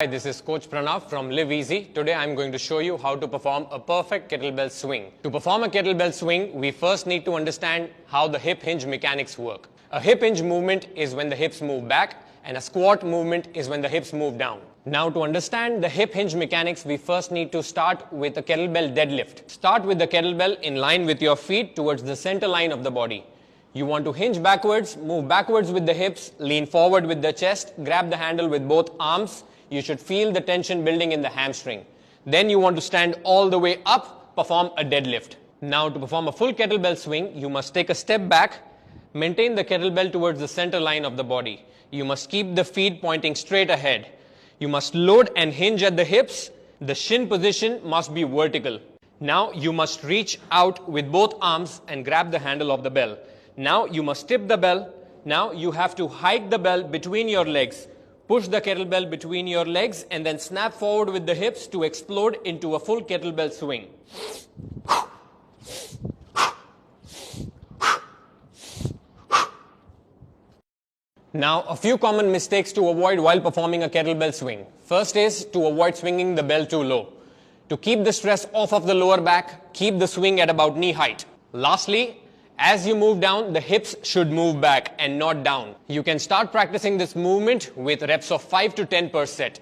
Hi, this is Coach Pranav from LivEzy. Today I'm going to show you how to perform a perfect kettlebell swing. To perform a kettlebell swing, we first need to understand how the hip hinge mechanics work. A hip hinge movement is when the hips move back, and a squat movement is when the hips move down. Now to understand the hip hinge mechanics, we first need to start with a kettlebell deadlift. Start with the kettlebell in line with your feet towards the center line of the body. You want to hinge backwards, move backwards with the hips, lean forward with the chest, grab the handle with both arms. You should feel the tension building in the hamstring. Then you want to stand all the way up, perform a deadlift. Now to perform a full kettlebell swing, you must take a step back, maintain the kettlebell towards the center line of the body. You must keep the feet pointing straight ahead. You must load and hinge at the hips. The shin position must be vertical. Now you must reach out with both arms and grab the handle of the bell. Now you must tip the bell. Now you have to hike the bell between your legs. Push the kettlebell between your legs and then snap forward with the hips to explode into a full kettlebell swing. Now, a few common mistakes to avoid while performing a kettlebell swing. First is to avoid swinging the bell too low. To keep the stress off of the lower back, keep the swing at about knee height. Lastly, as you move down, the hips should move back and not down. You can start practicing this movement with reps of 5 to 10 per set.